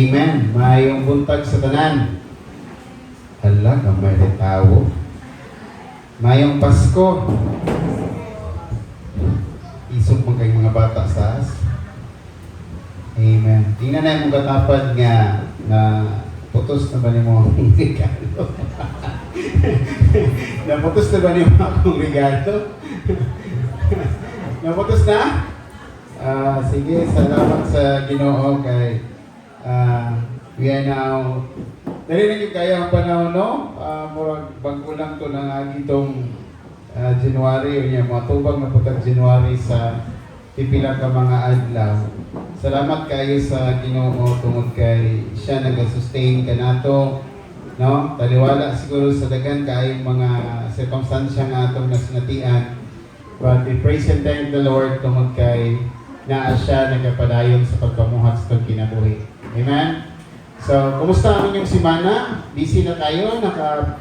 Amen. Mayong buntag sa tanan. Hala, gamay na tao. Mayong Pasko. Isok mo kayong mga bata sa as. Amen. Tingnan na yung katapad nga na putos na ba ni mo ang regalo? Naputos na ba ni mo akong regalo? Naputos na? Sige, salamat sa Ginoo kay we are now narinig yung kaya ang panahon, no? Murag bago lang to ng agitong January, o niya, mga tubag na putang January sa pipila ka mga adlaw. Salamat kayo sa Ginoo tungod kay siya nag-sustain ka nato, no? Taliwala siguro sa daghan kayong mga circumstansya nga atong nasinatian. But we praise and thank the Lord tungod kay naa siya nagapadayon sa pagpamuhat sa itong kinabuhi. Amen? So, kumusta ang inyong simana? Busy na tayo?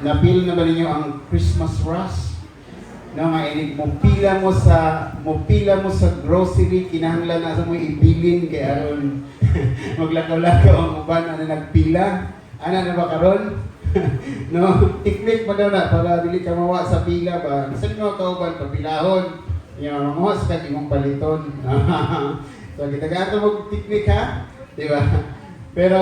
Na-feel na ba ninyo ang Christmas rush? No, mainig mo pila mo sa grocery, kinahanglan na sa mo ibilin kay aron maglakaw-lakaw ang uban na nagpila. Ana na ba karon? No, technique pa daw na para dili ka mawa sa pila ba. Bisan mo ka uban papilahon. Yung mawa sa imong paliton. So kita gato mo technique ha, di ba? Pero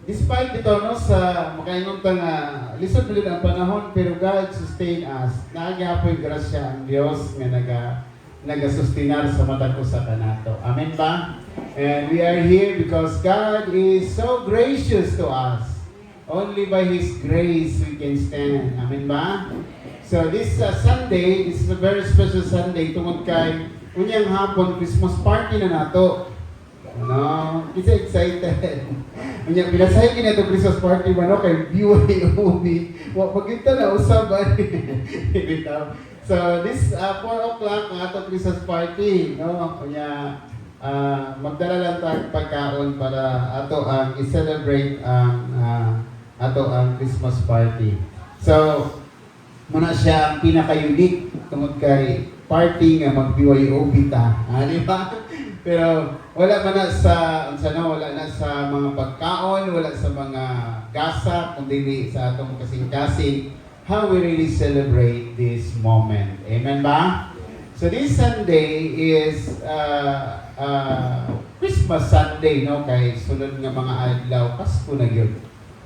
despite ito, no, sa makaingon ta nga lisod bilid ang panahon, pero God sustain us. Naagyapoy grasya ang Dios nga nagasustinar sa mata ko sa kanato. Amen ba? And we are here because God is so gracious to us. Only by His grace we can stand. Amen ba? So this Sunday, this is a very special Sunday tungod kay unyang hapon Christmas party na nato. No, kita excited. Unya pinasahin kini ato Christmas party ba no kay BYOB. Wa pagita na usaban. So this 4 o'clock ang ato Christmas party, no? Unya magdala lang tag pagkaon para ato ang i-celebrate ang ato ang Christmas party. So muna siya ang pinaka-unique tungod kay party nga mag-BYOB ta. Di ba? Pero wala man na sa wala na sa mga pagkaon, wala sa mga gasa, kundi sa atong kasing-kasing how we really celebrate this moment. Amen ba? So this Sunday is Christmas Sunday, no? Kay sunod nga mga adlaw Pasko na gyud.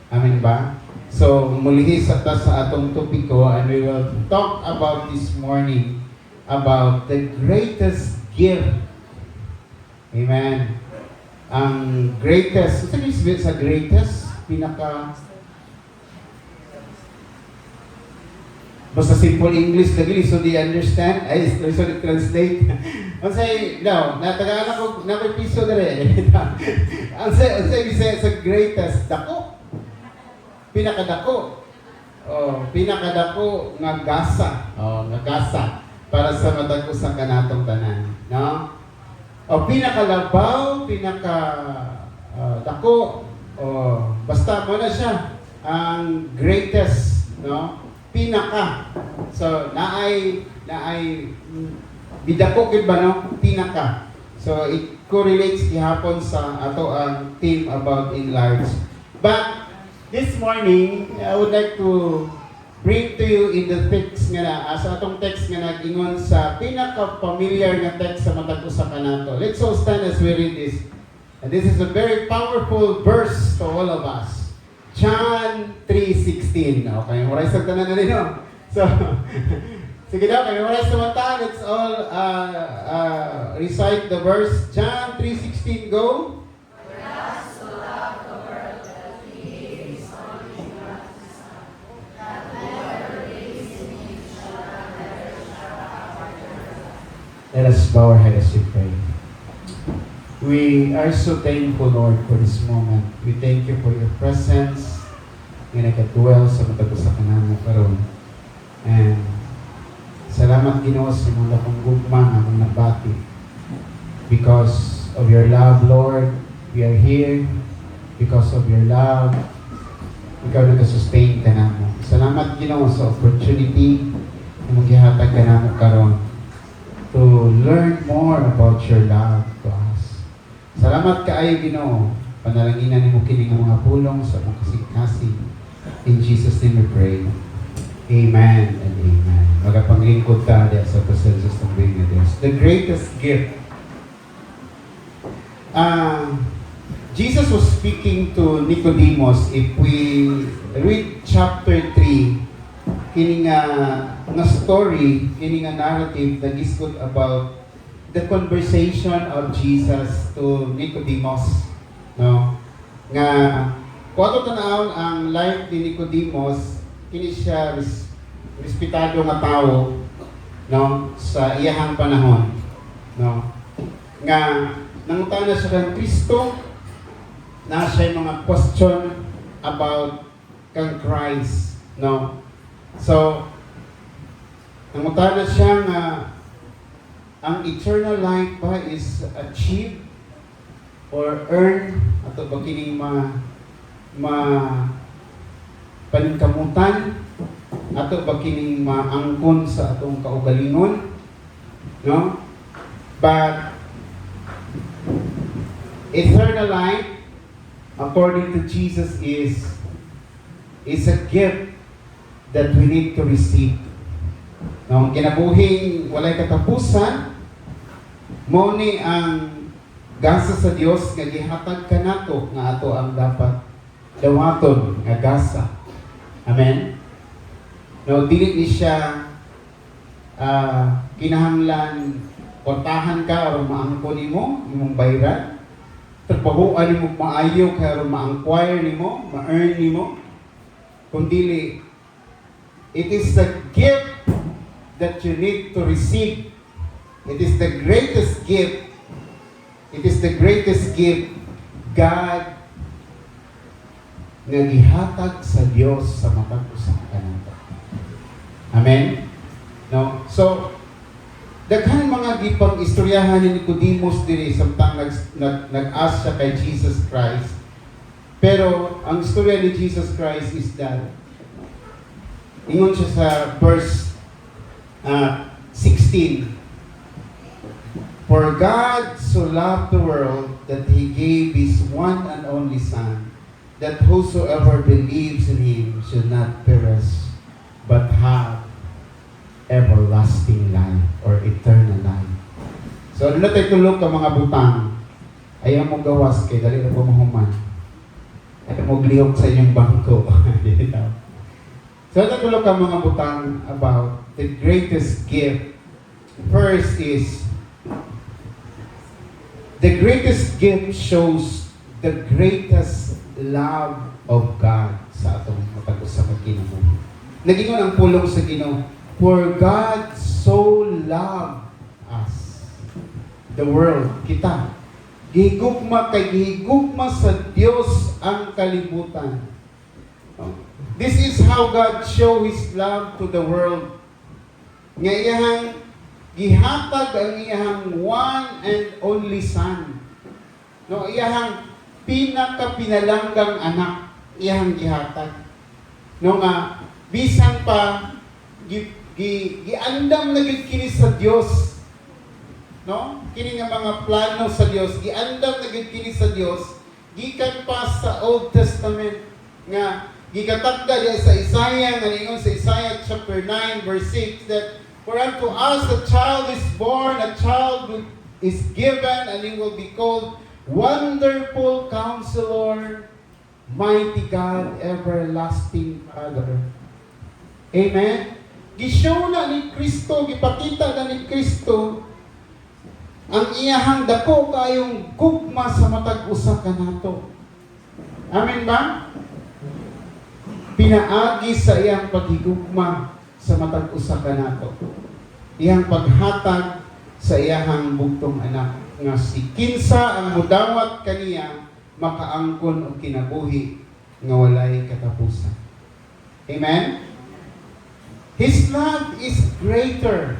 Amen ba? So mulihis sa atong topiko and we will talk about this morning about the greatest gift. Amen. Ang greatest, ano yung sa greatest? Basta simple English lagi, so do you understand? Ay, so do translate. Ang say, no, natagalan ko, may piso na rin. Ang say, sa greatest, dako. Pinakadako. Pinakadako nga gasa. Nga gasa. Para sa matag ko sa kanatong tanan. No? Pinakalabaw, dako, basta mo na siya, ang greatest, no? Pinaka. So, naay, bidako kid ba, no? Pinaka. So, it correlates gihapon sa ato ang theme about enlarge. But, this morning, I would like to bring to you in the text nga na, sa atong text nga nag-ingon sa pinaka-familiar nga text sa matag usa kanato. Let's all stand as we read this. And this is a very powerful verse to all of us. John 3:16. Okay, memorize sa tanan na rin, no? So, sige daw, memorize naman ta. Let's all recite the verse. John 3:16, go. Let us bow our heads to pray. We are so thankful, Lord, for this moment. We thank you for your presence nga nagdwell sa matag sa kanang mo karon. And salamat Ginoo sa mga lakong gugma nga mong nabati. Because of your love, Lord, we are here. Because of your love, ikaw nag-sustain ka namo. Salamat Ginoo sa opportunity na maghihatag ka namo karon to learn more about your love to us. Salamat kaayo Ginoo. Panalanginan nimo kini nga mga pulong sa mga kasing-kasing. In Jesus' name we pray. Amen and amen. Magapanglingkod ta diya sa presensya ng Diyos. The greatest gift. Jesus was speaking to Nicodemus. If we read chapter 3, kini nga story, kini nga narrative that is good about the conversation of Jesus to Nicodemus, no? Nga kuato tanawon ang life ni Nicodemus, kini siya respetado nga tao, no, sa iyahang panahon, no? Nga nangutana siya kang Kristo, na siya mga question about kang Christ, no? So nangutana siya nga ang eternal life ba is achieved or earned ato ba kining paningkamutan ato ba kining maangkon sa atong kaugalingon, no? But eternal life according to Jesus is a gift that we need to receive. No, kinabuhing walay katapusan, mo ni ang gasa sa Dios nga gihatag kanato nga ato ang dapat dawaton nga gasa. Amen. No, dili ni siya kinahanglan portahan ka aron maangkon nimo imong bayran. Trabahoan nimo maayo kay aron ma-acquire nimo, ma-earn nimo. Kundi it is the gift that you need to receive. It is the greatest gift. It is the greatest gift God nga gihatag sa Dios sa matag usa ka nato. Amen. No. So daghan mga gipang istoryahan ni Nicodemus diri samtang nag-ask siya kay Jesus Christ. Pero ang istorya ni Jesus Christ is that ingon siya sa verse 16. For God so loved the world that He gave His one and only Son, that whosoever believes in Him should not perish, but have everlasting life or eternal life. So, ano na tayo tulog ka mga butang? Ayaw mo gawas kay dali na pumahuman. Ayaw mo glihok sa inyong bangko. So, ano tulog ka mga butang about the greatest gift. First is, the greatest gift shows the greatest love of God sa atong matag-usa ka Ginoo. Nagingon ang pulong sa Ginoo, for God so loved us, the world, kita. Gihigugma sa Dios ang kalibutan. This is how God show His love to the world. Nga iyahang gihatag ang iyahang one and only Son. No, iyahang pinakapinalanggang anak, iyahang gihatag. No nga, bisan pa, giandam na gid kini sa Dios. No? Kini nga mga plano sa Dios, giandam na gid kini sa Dios, gikan pa sa Old Testament nga gikatagda diya sa Isaiah, nga ningon sa Isaiah chapter 9 verse 6 that for unto us a child is born, a child is given, and He will be called Wonderful Counselor, Mighty God, Everlasting Father. Amen? Gishow na ni Kristo, gipakita na ni Kristo ang iyahang dako kayong gugma sa matag usa ka nato. Amen ba? Pinaagi sa iyang paghigugma sa matag usa ka nato. Iyang paghatag sa iyahang bugtong anak nga si kinsa ang mudawat kaniya makaangkon og kinabuhi nga walay katapusan. Amen? His love is greater.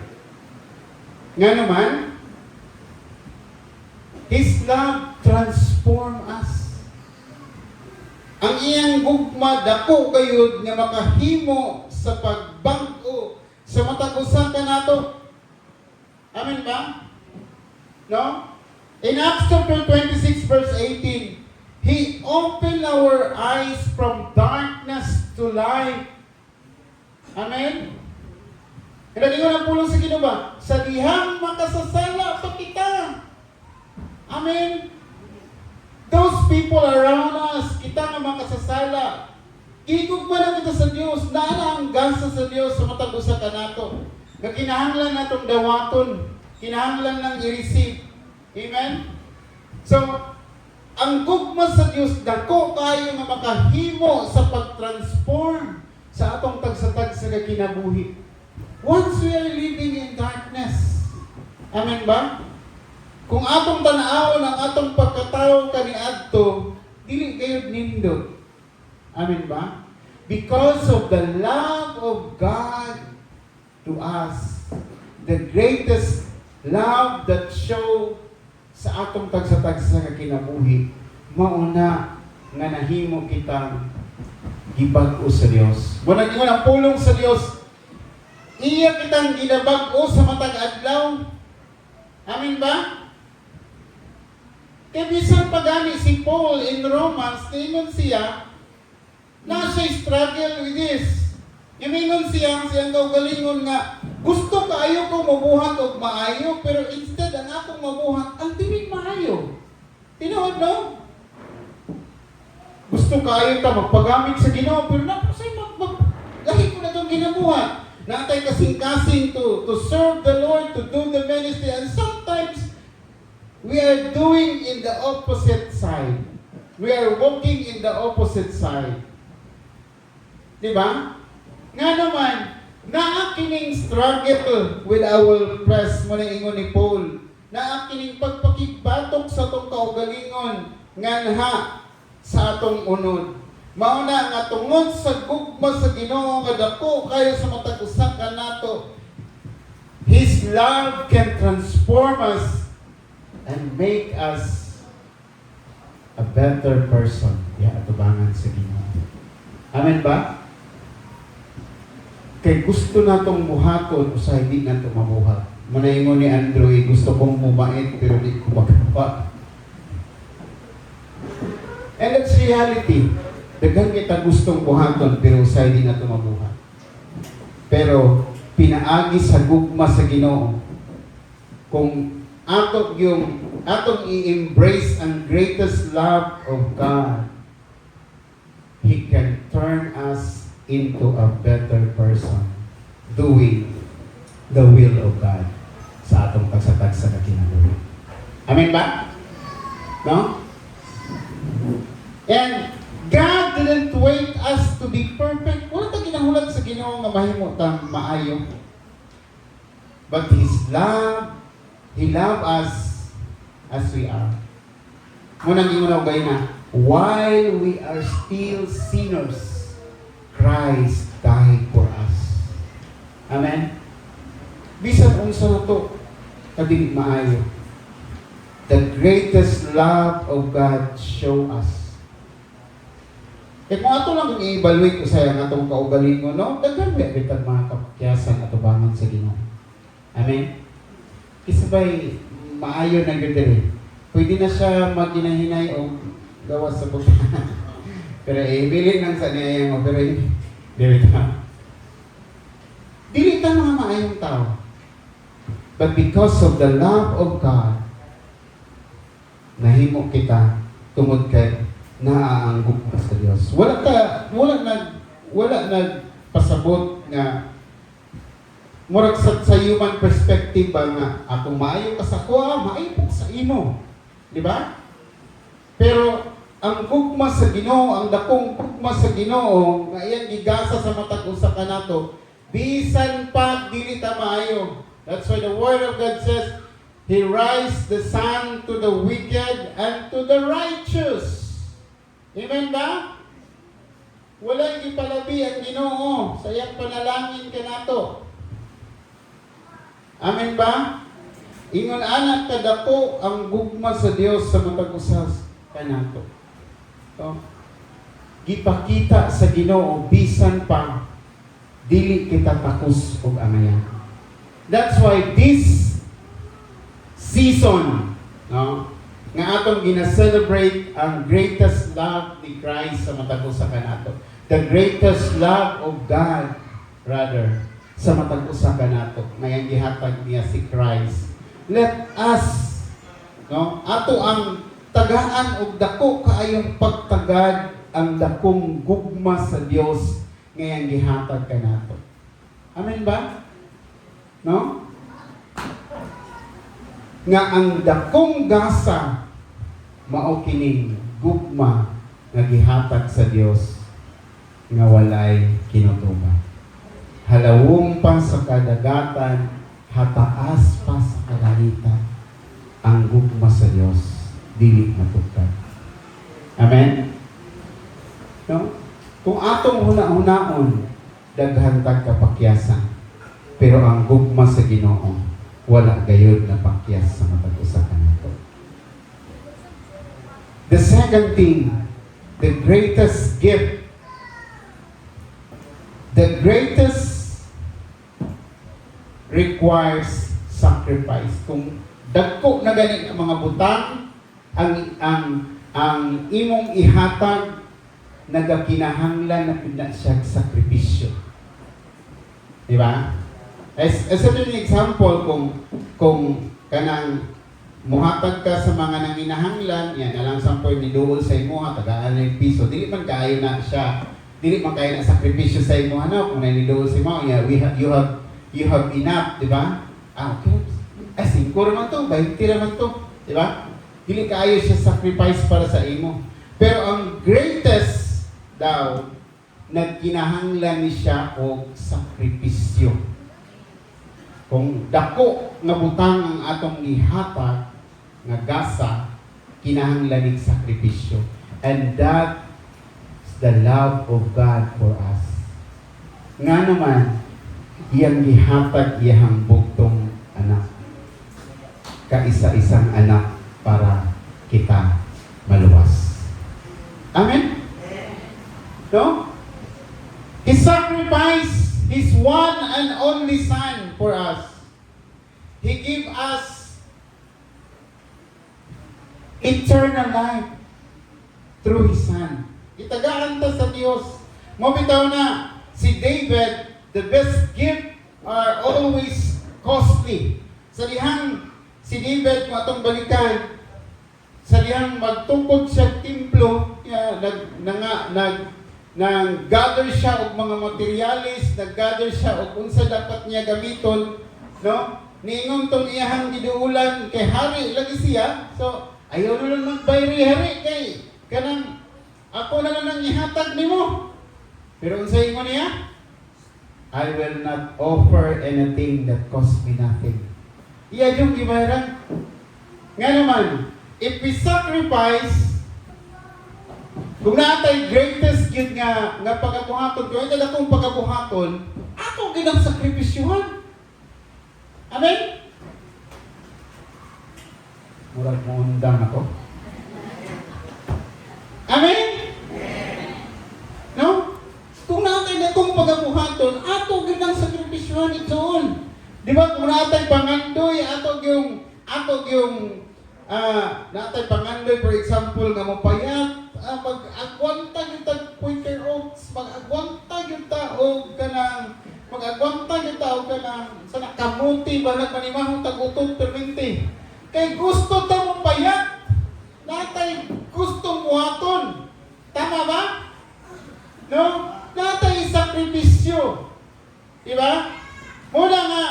Nga naman, His love transform us. Ang iyang gugma dako kayod nga makahimo sa pagbag-o sa matag usa ka nato. Amen ba? No? In Acts chapter 26 verse 18, He opened our eyes from darkness to light. Amen? Kinalingon ang pulong sa Ginoo ba? Sa dihang makasasala pa kita. Amen? Those people around us, kita nga makasasala. Igugma na kita sa Dios, naala ang gasa sa Dios sa matag usa ka nato. Nga kinahanglan natong dawaton, kinahanglan nang i-receive. Amen? So, ang gugma sa Dios dako kayo nga makahimo sa pag-transform sa atong tagsatag sa kinabuhi. Once we are living in darkness. Amen ba? Kung atong tan-awon ang atong pagkatao kaniadto, dili kayo nindot. Amen ba? Because of the love of God to us, the greatest love that show sa atong tagsatag sa kinabuhi, mauna nga nahimo kitang gibag-o sa Dios. Muna ingon ang pulong sa Dios, iya kitang ginabag-o sa matag adlaw. Amen ba? Kaya bisan pagani si Paul in Romans, tingon siya, na siya struggle with this. Yamingon siyang kaugalingon nga, gusto kaayo ko mabuhat og maayo, pero instead ang akong mabuhat, ang dili maayo. Tinuod, no? Gusto kaayo ka magpagamit sa Ginoo, pero napasay lahi ko na itong ginabuhat. Natay kasing-kasing to serve the Lord, to do the ministry, and sometimes we are doing in the opposite side. We are walking in the opposite side. Diba? Nga naman, naakining struggle with our press, muna ingon ni Paul, naakining pagpakigbatok sa itong kaugalingon, nganha sa atong unod. Mauna nga tungod sa gugma sa Ginoo nga dako kayo sa matag usa ka nato. His love can transform us and make us a better person. Atubangan sa Ginoo. Amen ba? Kay gusto natong buhaton o sa hindi nato mabuhat. Manaingon ni Andrew, gusto kong bumait pero di ko magawa. And that's reality. Daghang kita gustong buhaton pero sa hindi nato mabuhat. Pero pinaagi sa gugma sa Ginoo. Kung atong i-embrace ang greatest love of God, He can turn us into a better person doing the will of God sa atong pagsatag sa kinabuhi. Amen ba? No? And God didn't wait us to be perfect. Wala ta ginahulat sa Ginoo nga mahimo ta maayo. But His love, He loved us as we are. Munang ingon gay na, while we are still sinners, Christ died for us. Amen? Bisan unsa na to, kadili maayo. The greatest love of God show us. Kung ato lang i-evaluate ko sa atong kaugalingon, no? Daghan ba bitag mga kapakyasan at ubangan sa Ginoo. Amen? Isabay, maayo na gud diri. Pwede na siya maginahinay o gawas sa buka. Pero ibili nang sa niya yung pero dili ta mga maayong tao. But because of the love of God, nahimo kita tungod kay naaanggop ka sa Dios. Wala nagpasabot nga murag sa human perspective ba nga atong maayo ka sa kuha, maayo po sa imo. Di ba? Pero ang gugma sa Ginoo, ang dakong gugma sa Ginoo, nga iyang gigasa sa matag usa ka nato, bisan pa dili ta maayo. That's why the Word of God says, He raised the sun to the wicked and to the righteous. Amen ba? Walang ipalabi ang Ginoo sa iyang panalangin ka nato. Amen ba? Ingon anak kadako ang gugma sa Dios sa matag usas ka nato. So, gipakita sa Ginoo bisan pa dili kita takos og angayan. That's why this season No? Nga atong gina-celebrate ang greatest love ni Christ sa matag usa kanato. The greatest love of God, rather, sa matag usa kanato. Ngayang gihatag niya si Christ. Let us, no, ato ang tagaan og dako kaayong pagtagad ang dakong gugma sa Dios ngayang gihatag kanato. Amen ba? No? Nga ang dakong gasa mao kining gugma nga gihatag sa Dios nga walay kinutuban. Halawong pa sa kadagatan, hataas pa sa kalangitan, ang gugma sa Dios dili matupad. Amen? No? Kung atong huna-hunaon, daghan tag kapakyasan, pero ang gugma sa Ginoo wala gayud na pakyas sa matag usa kanato. The second thing, the greatest gift, the greatest requires sacrifice. Kung dagko na gani ang mga butang, ang imong ihatag nagakinahanglan na pina siya sakripisyo. Di ba? As a certain example, kung kanang muhatag ka sa mga nanginahanglan, yan, alang sampoy ni Duol sa imuha, tagaan ng piso, dili man kaayo na siya, dili man kaayo na sakripisyo sa imuha, no? Kung naniduol sa imuha, yeah, you have enough, di ba? Okay. Ay, 5 naman to, 20 naman to, di ba? Dili kaayo siya sacrifice para sa imo. Pero ang greatest daw, nagkinahanglan ni siya o sakripisyo. Kung dako nga butang ang atong ihatag nga gasa, kinahanglan ning sakripisyo. And that is the love of God for us. Nga naman, iyang gihatag iyang bugtong anak. Kaisa-isang anak para kita maluwas. Amen? No? He sacrificed His one and only Son for us. He gave us eternal life through His Son. Itagaan ta sa Dios. Mabitaw na si David, the best gift are always costly. Sa dihang si David matong balikan, sa dihang magtungkod sa templo, nag-gather siya og mga materialis, nag-gather siya og unsa dapat niya gamiton, no? Ningon tong iyahang giduulan kay hari lagi siya. So, ayaw na lang magbayri hari kay kanang ako na lang ihatag nimo. Pero unsa ingon niya? I will not offer anything that costs me nothing. Iya yung gibayaran. Nga naman, if we sacrifice, kung natay greatest gift nga pagabuhaton, kung ito akong pagabuhaton, ako ginang sakripisyuhan. Amen? Murag mo undang ako. Amen? No? Kung natay akong pagabuhaton, ako ginang sakripisyuhan itoon. Di ba? Kung natay pangandoy, natay pangandoy, for example, nga mapayat, mag-agwanta yung tag-Quaker Oats, mag-agwanta yung taog ka ng, mag-agwanta yung taog ka ng, sa nakamuti ba, nagmanimahong tag-utod perminti. Kay gusto ta mo payat, natay gusto muhaton. Tama ba? No? Natay sakripisyo. Diba? Muna nga,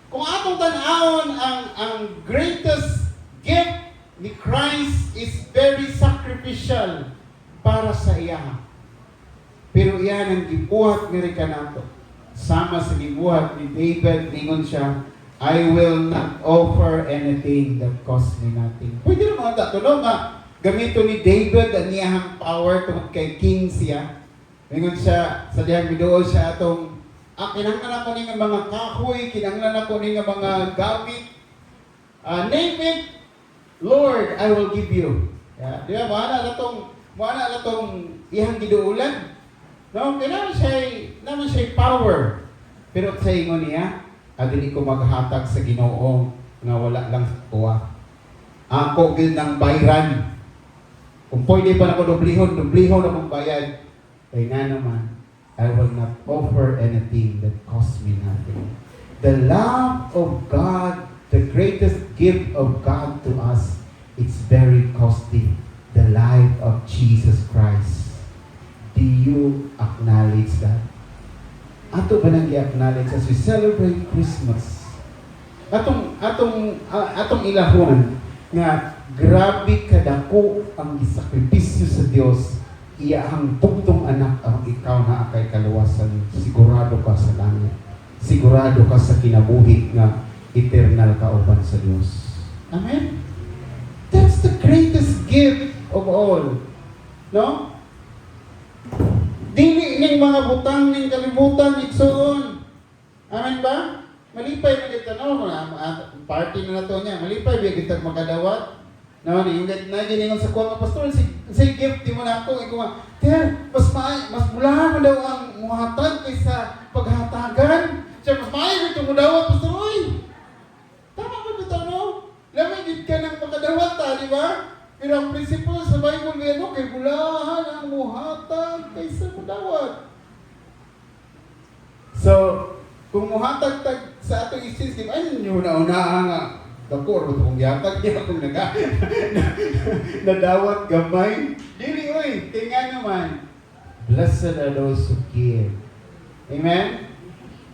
kung atong tanawon ang greatest gift ni Christ is very sacrificial para sa iya. Pero iyan ang gibuhat ni kanato. Sama sa gibuhat ni David, ningon siya, I will not offer anything that costs me nothing. Pwede naman ito, no? Gamito ni David ang iyang power tungkol kay king siya. Ningon siya, sa diyang bidool siya atong, kinanglan ako ng mga kahoy, kinanglan ako ng mga gamit. Name it, Lord, I will give you. Yeah, di ba? Wala na tong ihang giduulan. No, kailangan siya power. Pero sa ingon niya, adili ko maghatag sa Ginoo nga wala lang sa tuwa. Ako gid ng bayran. Kung pwede pa na ko dublihon na kong bayad. Kaya nga naman, I will not offer anything that costs me nothing. The love of God, the greatest gift of God to us, it's very costly. The life of Jesus Christ. Do you acknowledge that? Ato ba nang i-acknowledge as we celebrate Christmas? Atong ilahon nga grabe kadako ang isakripisyo sa Dios, iyahang tugtong anak ang ikaw na akay kaluwasan. Sigurado ka sa langit. Sigurado ka sa kinabuhi nga eternal kauban sa Dios. Amen? That's the greatest gift of all. No? Dili ning mga butang ning kalibutan igsoon. Amen ba? Malipay na kita, no? Party na nato niya. Malipay ba kita makadawat? No, na giningon sa kuha nga pastor, say gift di mo na ako. Ikaw nga, mas bulahan mo daw ang muhatag kaysa paghatagan. Siya, mas maayo ito mo daw, pastor, oy! Tama ba ito, no? Lamay, gid ka ng makadawat, di ba? Pero ang prinsipyo sa Bible, kay bulahan ang muhatag kaysa mudawat. So, kung muhatag sa atong isis, ay nyo na-unahan nga. Dako, kung yatag niya kung nadawat gamay. Dili, oy, kaya nga naman, blessed are those who give. Amen?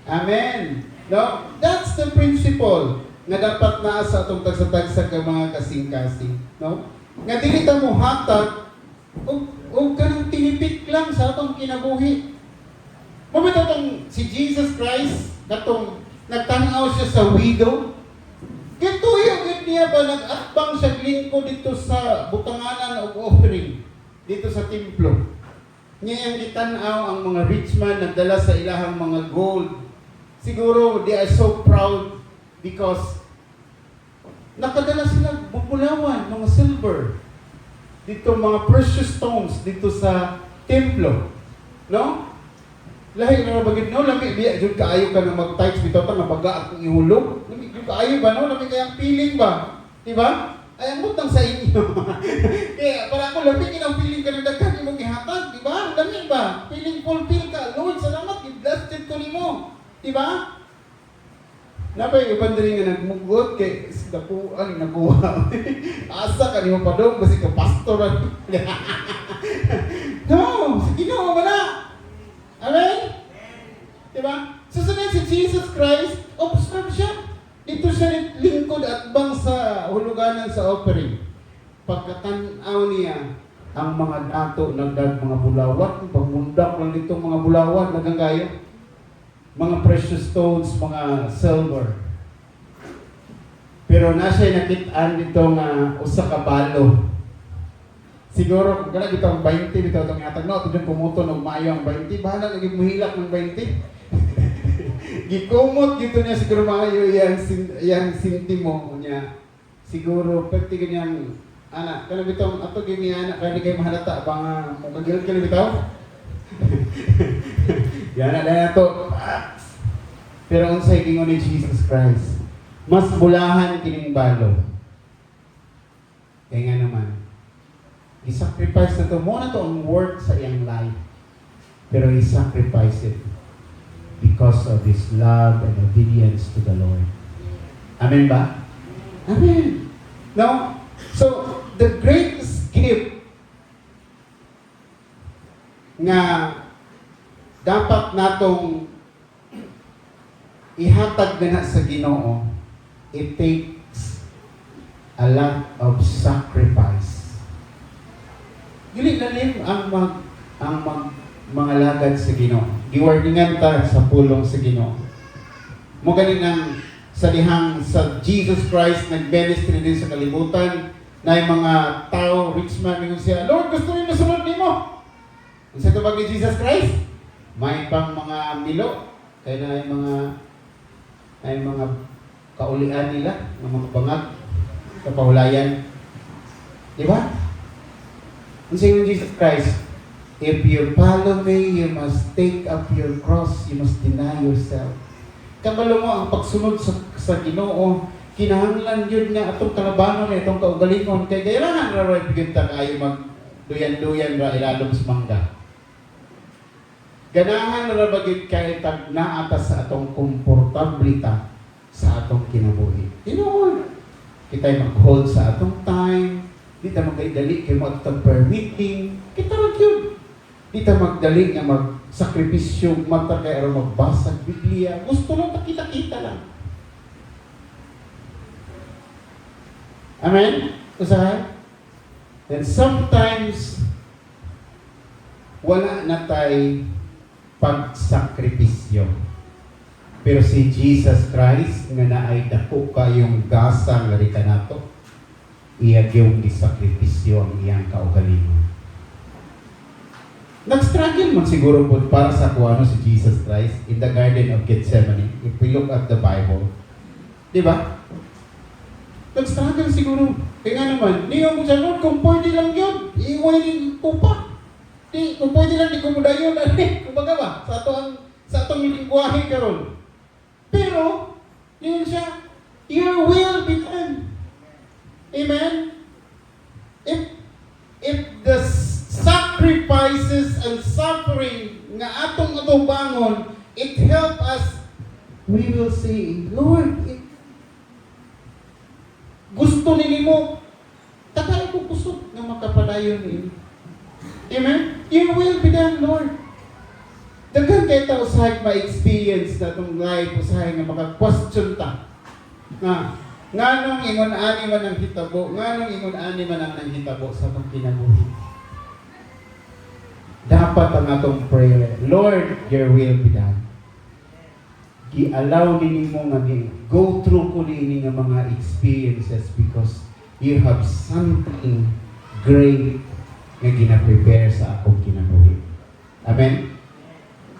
Amen. No? That's the principle na dapat naa sa atong tagsa-tagsa ka mga kasing-kasing. No? Nga dili ta mo hatag o kanang tinipik lang sa atong kinabuhi. Mabit atong si Jesus Christ, katong nagtanaw siya sa widow. Kituyo gid niya ba nag-atbang siya lingkod dito sa butanganan o offering dito sa templo. Niya ang gitanaw ang mga rich man nagdala sa ilahang mga gold. Siguro they are so proud because nakadala sila bubulawan, mga silver. Dito mga precious stones dito sa templo. No? Lahi na bagid no, lami biya jud kaayo ka na mag-tights bitaw ta nga baga akong ihulog. Lami jud kaayo ba no, lami kayang feeling ba? Di ba? Ay ang butang sa inyo. Kaya para ako lami kinang feeling ka na daghan imong gihatag, di ba? Lami ba? Feeling fulfill ka. Lord, salamat i-blessed ko nimo. Di ba? Napay uban diri nga nagmugot kay dapuan nakuha. Asa ka nimo padong basi ka pastor. No, sige no wala. Amen? Diba? Susunod si Jesus Christ, observe siya. Dito siya lingkod at bang sa huluganan sa offering. Pagkatanaw niya, ang mga dato nagdag mga bulawat, pagmundak lang ditong mga bulawat, naganggayo. Mga precious stones, mga silver. Pero nasa nakitaan ditong usa ka balo. Siguro kung kala bitong 20 bitaw tong atag no, tudyon kumuton og maayo ang 20, bahala lagi muhilak ng 20. Gikumot gito niya siguro maayo yang sintimo niya. Siguro pati ganyang ana kana bitong ato gini ana kani kay mahalata bang mo kagil bitaw. Yan na to. Pero unsay gingon ni Jesus Christ, mas bulahan kining balo. Kaya nga naman i-sacrifice na to. Muna to ang worth sa iyang life. Pero i-sacrifice it because of his love and obedience to the Lord. Amen ba? Amen. Now, so, the greatest gift nga dapat natong ihatag na sa Ginoo, it takes a lot of sacrifice. Dili lalim ang mga lagad sa Ginoo. Giwarningan ta sa pulong sa Ginoo. Mo ganin ang salihang sa Jesus Christ nag-ministry din sa kalibutan na yung mga tao, rich man, yung siya, Lord, gusto rin nasunod nimo. Sa tubag ni Jesus Christ, may pang mga milo, kaya na yung mga kaulian nila, mga bangag, kapahulayan. Di ba? Ang sabi ng Jesus Christ, if you follow me, you must take up your cross, you must deny yourself. Kabalo mo ang pagsunod sa Ginoo, kinahanglan yun nga atong kalabanon itong kaugalingon kay gayrahan ra ray piginta kayo mag duyan-duyan ra ilalom sa mangga. Ganahan ra bagid kay tag naata sa atong komportablita sa atong kinabuhi. Tinuod. Kita'y mag-hold sa atong time, di ta magdali kay mo atong prayer meeting, kita ra gyud. Di ta magdali nga magsakripisyo mata kay aron magbasa Biblia. Gusto lang ta kita-kita lang. Amen? Usahay? Then sometimes, wala na tayo pagsakripisyo. Pero si Jesus Christ, nga naay dako kayong gasa nga rika nato, iyag yung isakripisyo ang iyang kaugalingon. Nag-struggle man siguro po para sa kuano si Jesus Christ in the Garden of Gethsemane, if we look at the Bible. Di ba? Nag-struggle siguro. Kaya nga naman, niyo mo sa Lord, kung pwede lang yun, iiwanin ko pa. Di, kung pwede lang, di ko mo dayon. Kumbaga ba? Sa atong lingwahe karon. Pero, yun siya, your will be done. Amen? If the sacrifices and suffering nga atong bangon, it help us, we will say, Lord, gusto nimo, tagay ko kusog na makapadayon ni. Amen? Your will be done, Lord. Daghang kay ta usahay ma-experience na itong life, usahay nga maka-question ta. Nganong ingon ani man ang hitabo, nganong ingon ani man ang hitabo sa itong kinabuhi. Dapat ang atong prayer, Lord, your will be done. I-allow din mo nga go through ko din nga mga experiences because you have something great nga gina-prepare sa akong kinabuhi. Amen?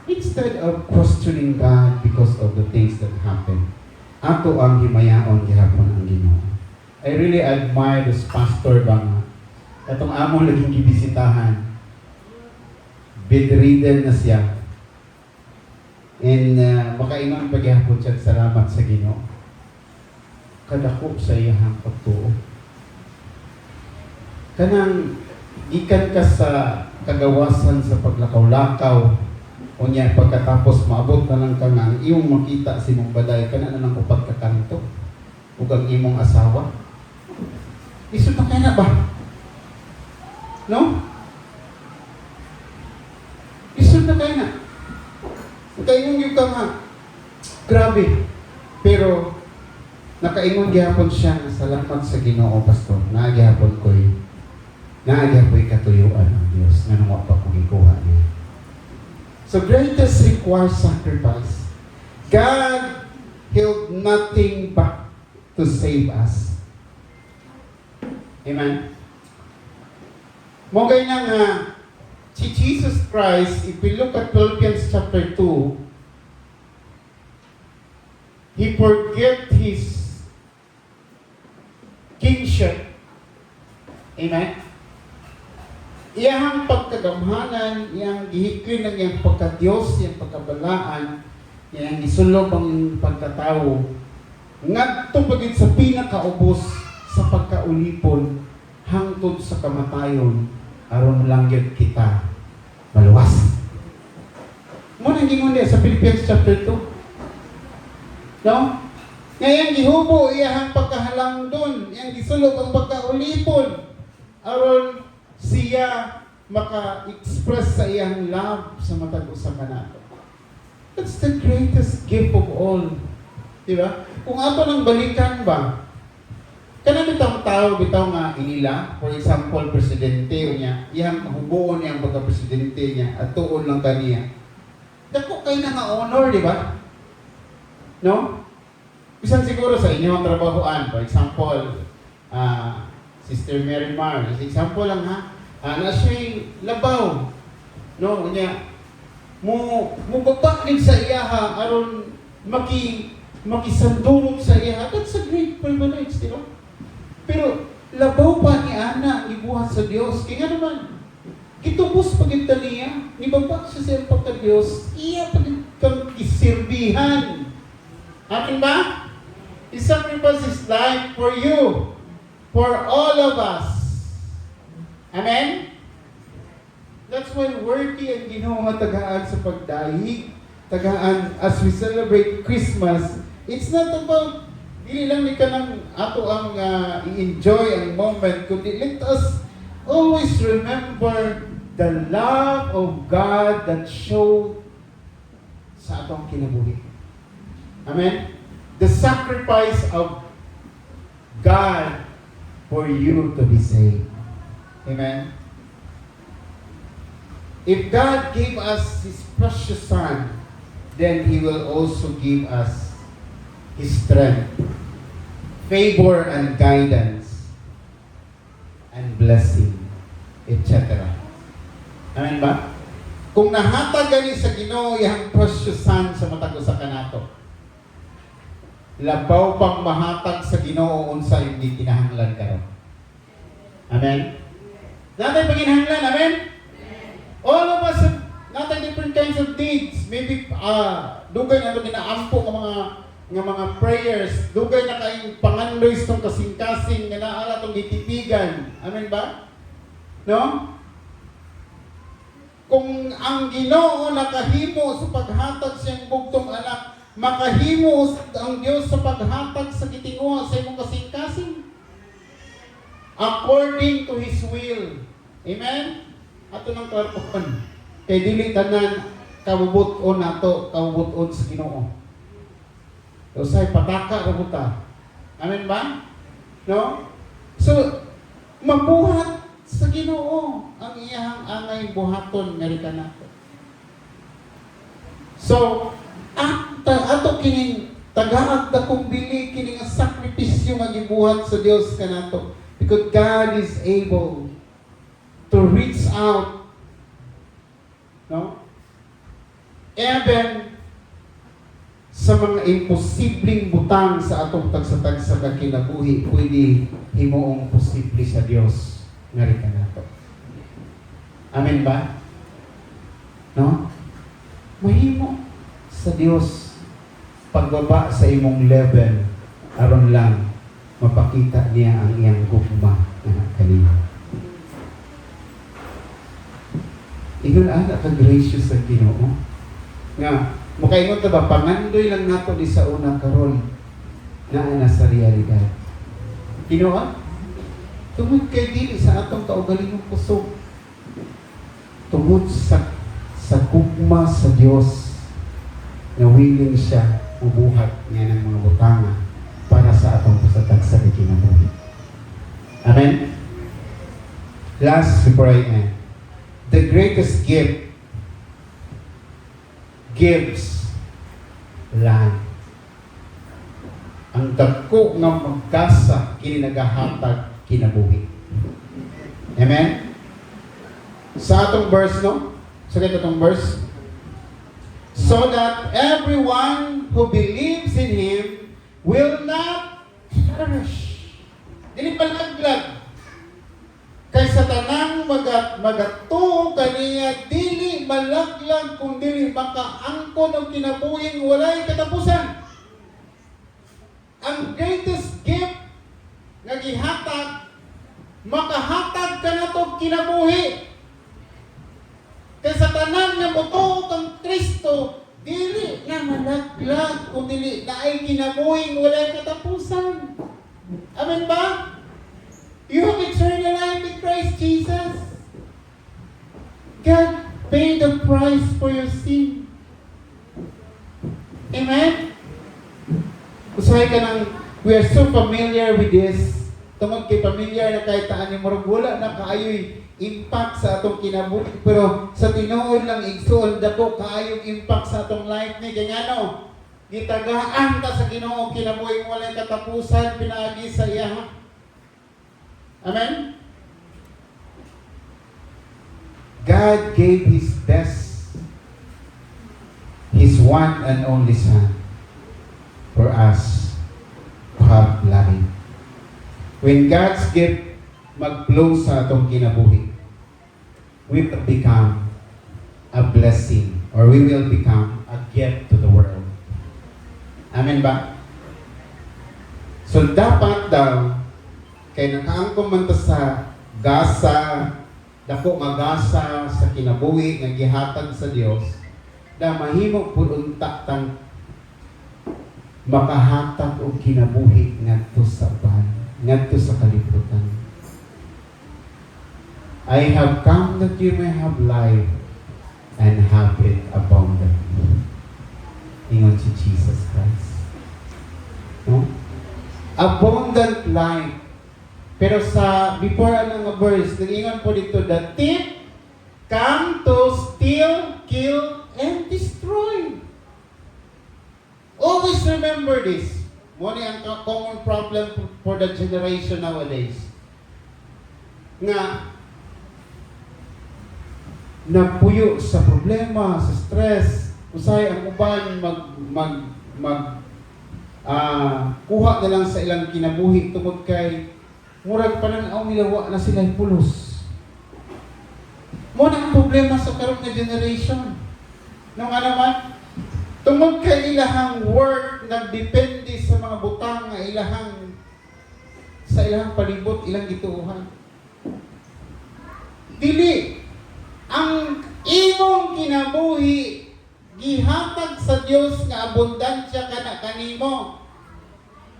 Instead of questioning God because of the things that happen, ato ang himayaon gihapon ang Ginoo. I really admire this pastor bang atong amo laging gibisitahan. Bedridden na siya. And makaingon pagyapon siya salamat sa Ginoo. Kadako sa iyang pagtuo. Kanang gikan ka sa kagawasan sa paglakaw-lakaw unya pagkatapos maabot na lang ka nga ang iyong makita si mong baday kana na ng upat ka kanto ug ang imong asawa. Isod na kaya na ba? No? Isod na kaya na. Nakaingon yung ka nga. Grabe. Pero, nakaingon gihapon siya na salamat sa Ginoo, Pastor. Naagihapon ko'y katuyuan ng Diyos nga nang wapa kong ikuha niya. So, greatest requires sacrifice. God held nothing back to save us. Amen? Mogay na nga, si Jesus Christ, if we look at Philippians chapter 2, He forget His kingship. Amen? Iyang pagkagamhanan, iyang gihikin ng iyang pagka-Diyos, iyang pagkabalaan, iyang isulob ang pagkatao, ngadto pagit sa pinakaubos sa pagkaulipon, hangtod sa kamatayon, aron lang yun kita maluwas. Muna gingon niya sa Philippians chapter 2. No? Ngayon gihubo iyang pagkahalang doon, iyang gisulog ang pagkaulipon, aron siya maka-express sa iyang love sa matag usa kanato. That's the greatest gift of all. Diba? Kung ato nang balikan ba, kana bitang tao bitaw nga inila, for example, presidente niya, iyang hubuon niyang pagka-presidente niya, at tuon lang kaniya. Dako kayo na nga honor, di ba? No? Bisan siguro sa inyong trabahoan, for example, Sister Mary Mar, as example lang ha, na siya'y labaw. No? Niya, mo baba din sa iyaha, aron makisandurog sa iyaha. That's a great privilege, di ba? Pero, labaw pa ni Ana, ibuhat sa Diyos. Kaya naman, kitubos pagkita niya, nibaba siya sa pagka-Diyos, iya pagkang isirbihan. Amin ba? He sacrificed His life for you, for all of us. Amen? That's why worthy ang Ginoo nga tagaan sa pagdahig, tagaan as we celebrate Christmas. It's not about dili lang ni kanang ato ang i-enjoy ang moment, kundi let us always remember the love of God that showed sa atong kinabuhi. Amen? The sacrifice of God for you to be saved. Amen? If God gave us His precious Son, then He will also give us His strength, favor and guidance, and blessing, etc. Amen ba? Kung nahatag gani sa Ginoo yang precious Son sa matag usa kanato, labaw pang mahatag sa Ginoo unsa hindi kinahanglan karon. Amen? Natay panginahanglan, amen? All of us have natay different kinds of needs. Maybe dugay na ito ginaampo ng mga prayers. Dugay na kayong pangandoy itong kasing-kasing nga naala itong dititigan. Amen ba? No? Kung ang Ginoo nakahimo sa paghatag siyang bugtong anak, makahimo ang Dios sa paghatag sa gitinguha sa imong kasing-kasing according to His will. Amen? Ato ng klarpon. Kay dili tanan kabubuton nato, kabubuton sa Ginoo. Usay pataka ra buta. Amen ba? No? So mabuhat sa Ginoo ang iyang angay buhaton nga rika nato. So ato kining tagaag dakong bili kining sakripisyo nga gibuhat sa Dios kanato, because God is able to reach out, no? Even sa mga imposibleng butang sa atong tagsa-tagsa nga kinabuhi, pwede himuong posible sa Dios nga rika nato. Amen ba? No? Mahimo sa Dios pagbaba sa imong level aron lang mapakita niya ang iyang gugma nga kanina. Ingon ana ka gracious sa Ginoo nga makaingon ta ba pangandoy lang nato di sa una karon na sa realidad. Ginoo, tungod kay dili sa atong kaugalingong puso, tungod sa gugma sa Dios na willing siya ubuhat niya ng mga butanga para sa atong pasatag sa kinabuhi. Amen? Last, before I end, the greatest gift gives land. Ang dako nga magkasa kini nagahatag kinabuhi. Amen? Sa atong verse, no? Sa atong verse, so that everyone who believes in Him will not perish. Dili palaglag. Kay sa tanang magatuo kaniya dili malaglag kung dili makaangkon og kinabuhing walay katapusan. Ang greatest gift nga gihatag, makahatag ka na to kinabuhi. Kay sa tanan nga motuo kang Kristo, dili na malaglag kung dili na ay kinabuhing walay katapusan. Amen ba? You have eternal life in Christ Jesus. God paid the price for your sin. Amen? Usahay ka ng, we are so familiar with this. Tungod kay familiar na kahit taan yung marag wala na kaayoy impact sa atong kinabuhi. Pero sa tinuod lang igsuon dako kaayong impact sa atong life ni. Kaya no, gitagaan ta sa Ginoo kinabuhi walay katapusan pinaagi sa iya. Amen? God gave His best, His one and only Son, for us to have life. When God's gift mag-flow sa atong kinabuhi, we will become a blessing, or we will become a gift to the world. Amen ba? So dapat daw, kay nakaangkong man ta sa gasa, dako nga gasa sa kinabuhi nga gihatag sa Dios, da mahimo pud unta tang makahatag og kinabuhi ngadto sa uban, ngadto sa kalibutan. I have come that you may have life and have it abundantly. Ingon si Jesus Christ. No? Abundant life. Pero sa before anong verse, nag-ingon po dito, the thief come to steal, kill, and destroy. Always remember this. Muna ang common problem for the generation nowadays. Nga, napuyo sa problema, sa stress, usay ang uban kuha na lang sa ilang kinabuhi tungod kay murag pananaw nila wa na sila pulos. Mo na ang problema sa karon nga generation. Nung naman, tungod kay ilahang work nagdepende sa mga butang nga sa ilahang palibot, ilang gituuhan. Dili ang imong kinabuhi gihatag sa Dios nga abundansya kana kanimo.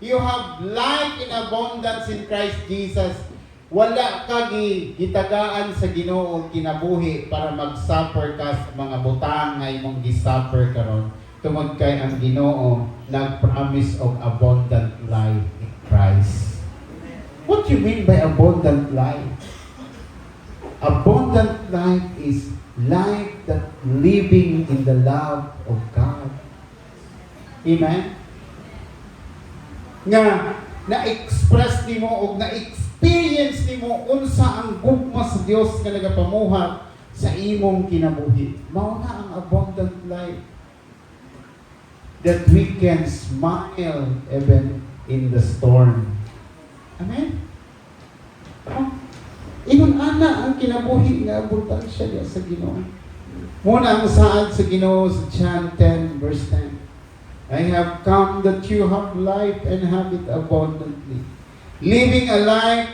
You have life in abundance in Christ Jesus. Wala ka gitagaan sa Ginoo kinabuhi para mag-suffer ka sa mga butang nga imong gi-suffer karon. Tungod kay ang Ginoo nag-promise of abundant life in Christ. What do you mean by abundant life? Abundant life is life that living in the love of God. Amen? Nga na-express nimo o na-experience nimo unsa ang gugma sa Dios nga nagapamuhat sa imong kinabuhi. Mao na ang abundant life. That we can smile even in the storm. Amen? Ingon ana ang kinabuhi nga abundansya diya sa Ginoo. Muna ang saad sa Ginoo sa John 10 verse 10. I have come that you have life and have it abundantly. Living a life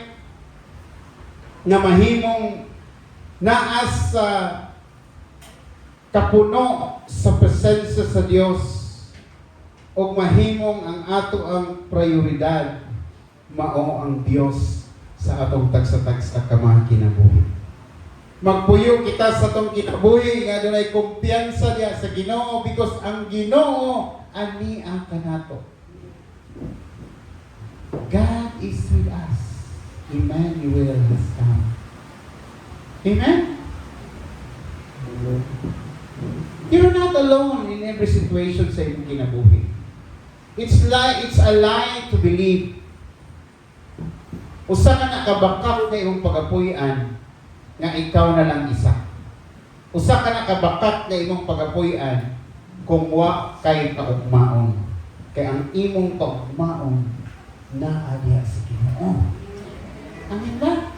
na mahimong naas sa kapuno sa presensya sa Dios o mahimong ang ato ang prioridad mao ang Dios sa atong tagsa-tagsa ka mga kinabuhi. Magpuyo kita sa atong kinabuhi nga dunay kumpiyansa diya sa Ginoo because ang Ginoo ani ang kanato. God is with us. Emmanuel has come. Amen? You're not alone in every situation sa iyong kinabuhi. It's a lie to believe. Usa ka nakabakak na imong pagapuy-an nga ikaw na lang isa. Usa ka nakabakak na imong pagapuy-an kung wa kay kaugmaon. Kay ang imong kaugmaon naa diha sa Ginoo. Amen ba?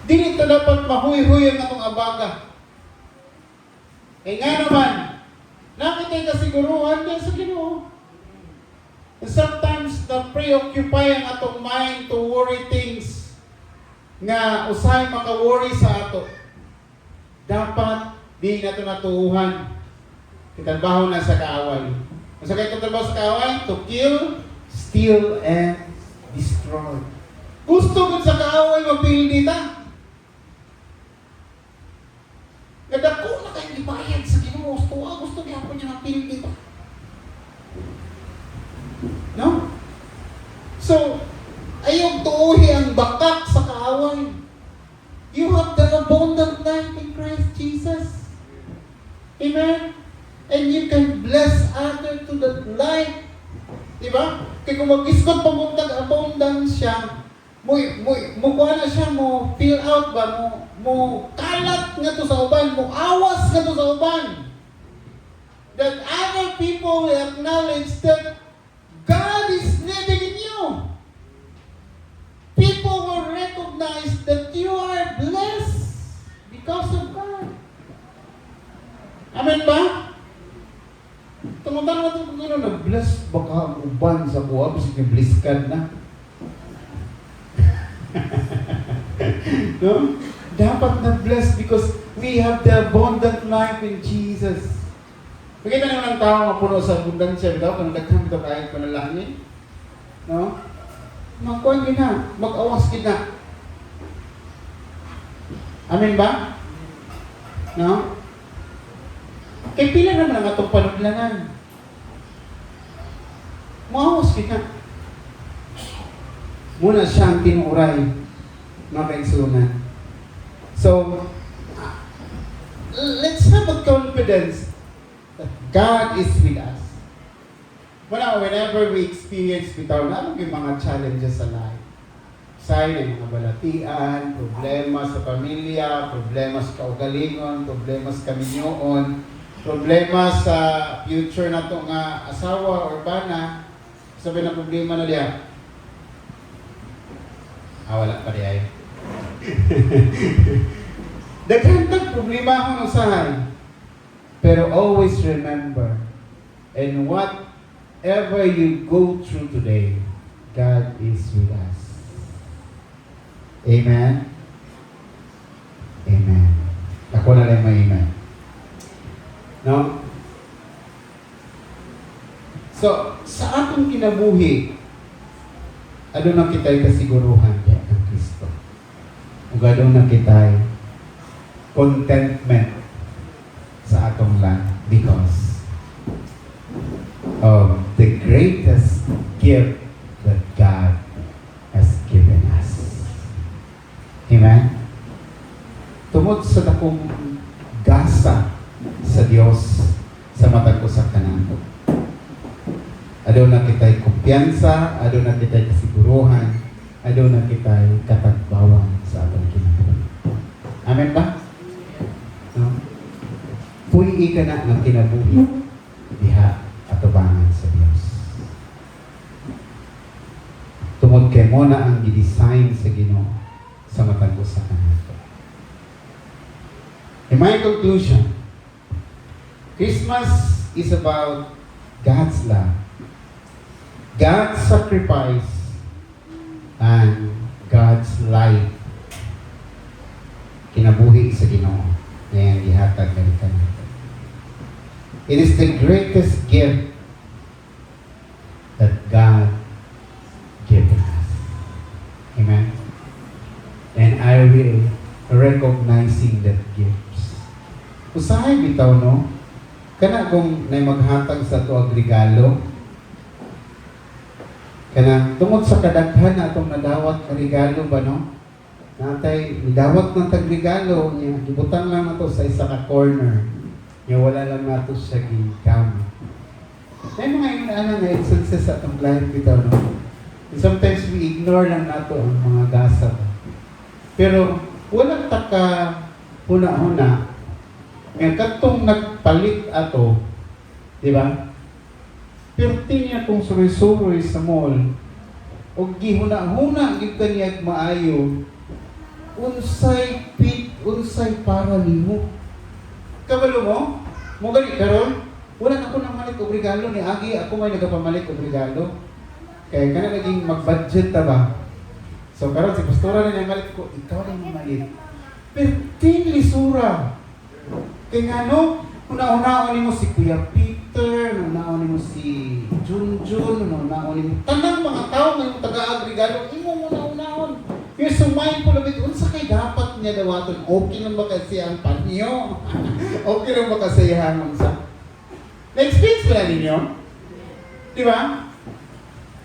Dili ito dapat mahuy-huy ang atong abaga. Kaya nga naman, nakitay kasiguruhan din sa Ginoo. Sometimes na-preoccupy ang atong mind to worry things nga usahay maka-worry sa ato. Dapat di nato natuuhan. Kitrabaho na sa kaaway. Sa kay kitrabaho sa kaaway, to kill, steal, and destroy. Gusto ko sa kaaway mapili ta. Nadako na kayo ibayad sa Ginoo. Gusto niya po niya mapili ta. No? So, ayong tuuhi ang bakak sa kaaway. You have the abundant life in Christ Jesus. Amen? And you can bless others to that life. Diba? Kaya kung mag-iskot pamuntag abundance siya, mo kuha na siya, mo fill out ba, mo kalat nga to sa uban, mo awas nga to sa uban. That other people will acknowledge that God is living in you. People will recognize that you are blessed because of God. Amen ba? Tungutan mo ito kung ano, nag-bless baka ang uban sa buha, kasi nag-bless ka na. No? Dapat na-bless because we have the abundant life in Jesus. Pagkita naman ng tao mapuno sa abundansya, bitaw, kung nagkakam ito kahit panalangin. No? Magkuhan din na, mag-awas din na. Amen ba? No? Kaya pila naman ang atong panudlanan. Maawas kita. Muna siyang tinuray na kaigsunan. So, let's have a confidence that God is with us. Whenever we experience bitaw na yung mga challenges sa life. Sign ng mga balatian, problema sa pamilya, problema sa kaugalingon, problema sa kaminyoon, problema sa future na ito nga asawa or bana, sabi na problema na diya. Wala pa diya. Daghang problema ako ng usahay. Pero always remember, and whatever you go through today, God is with us. Amen? Amen. Ako na lang may amen. No? So, sa atong kinabuhi, ano na kita'y kasiguruhan niya ng Kristo? O gano'n na kita'y contentment sa atong land because of the greatest gift that God has given us. Amen? Tungod sa takong gasa sa Diyos sa matag usa ka nato. Ado na kitay kumpiyansa, ado na kitay kasiguruhan, ado na kitay katagbawan sa atong kinabuhi. Amen ba? No? Puyi ka na ng kinabuhi diha atubangan sa Dios. Tungod kay mo na ang gidesign sa Ginoo sa matag usa ka nato. In my conclusion, Christmas is about God's love, God's sacrifice, and God's life. Kinabuhi sa Ginoo na gihatag natin. It is the greatest gift that God given us. Amen? And I will recognizing that gifts. Usahay bitaw, no? Kana kung nay maghatag sa tuwag regalo, kana tungod sa kadaghan na atong nadawat ka regalo ba, no? Natay, nidawat ng tagregalo niya, gibutang lang nato sa isa ka corner. Niya wala lang nato siya gigamit. May mga inaana nga instances sa atong life bitaw, no? And sometimes we ignore lang nato ang mga gasa. Pero walang taka huna-huna. Ngayon, katong nagpalit ato, di ba? Pero tingnan kung suroy-suroy sa mall, o gihuna-huna, gikanyag maayo, unsay pit, unsay para limo. Kabalo mo? Mo gani karon, wala na ako nang malit og regalo ni Agi, ako may nagapamalit og regalo. Kaya kana naging mag-budget ta ba? So karon si pastora na malit ko, ikaw na yung malit. Pero lisura. Kaya nga no, una-unaon mo si Kuya Peter, una-unaon mo si Junjun, una-unaon mo tanang mga tao ngayong taga-agregalo, imo una-unaon. Yung sumay po labit, unsa kay dapat niya dawaton, okay lang ba kasi ang panyo? Okay lang ba kasi ang sa? Na-experience ba ninyo? Di ba?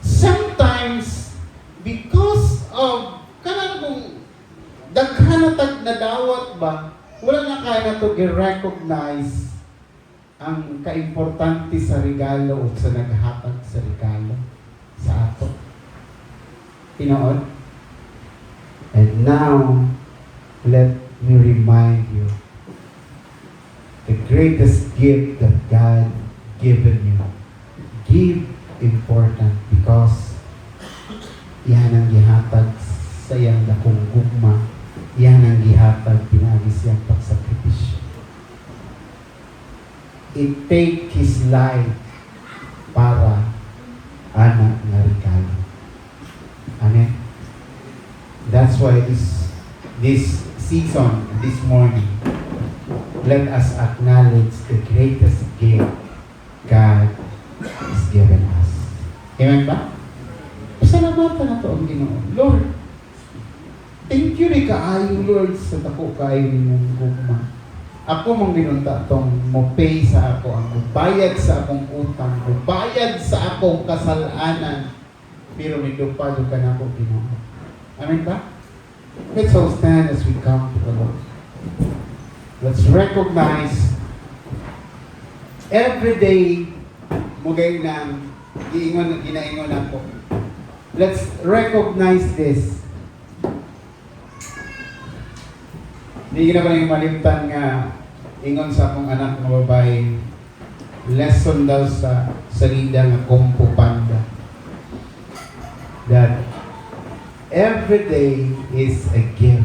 Sometimes, because of, kanang kung daghanatag na dawat ba, wala na kaya na ito i-recognize ang kaimportante sa regalo o sa naghatag sa regalo sa ato. Tinood? And now, let me remind you, the greatest gift that God given you, give important because yan ang gihatag sa iyang dakong gugma, yan ang gihatag pinagi siyang pagsakripisyo. it take His life para anak nga regalo. Amen? That's why this season, this morning, let us acknowledge the greatest gift God has given us. Amen ba? Pasalamatan na ito ang Ginoo. Lord, thank you rin kaayo, Lord, sa dako kaayo mong gugma. Ako mong ginunta itong mo-pay sa ako, ang mubayad sa akong utang, mubayad sa akong kasalanan, pero may lupado ka na ako, Ginoo. Amen ba? Let's all stand as we come to the Lord. Let's recognize every day mugay ng ginaingon ako. Let's recognize this. Hindi na ba yung malimtan nga ingon sa akong anak na babae, lesson daw sa salida nga Kung Fu Panda. That every day is a gift.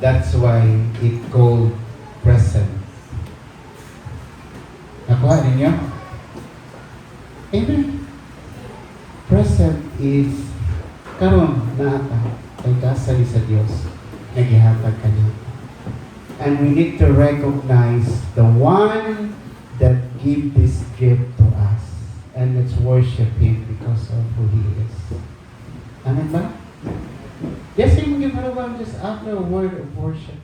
That's why it called present. Nakuha ninyo? Amen. Present is karon na ata kay kasali sa Dios nagihatag kanina. And we need to recognize the one that gave this gift to us. And let's worship Him because of who He is. Amen ba? Yes, I'm just after a word of worship.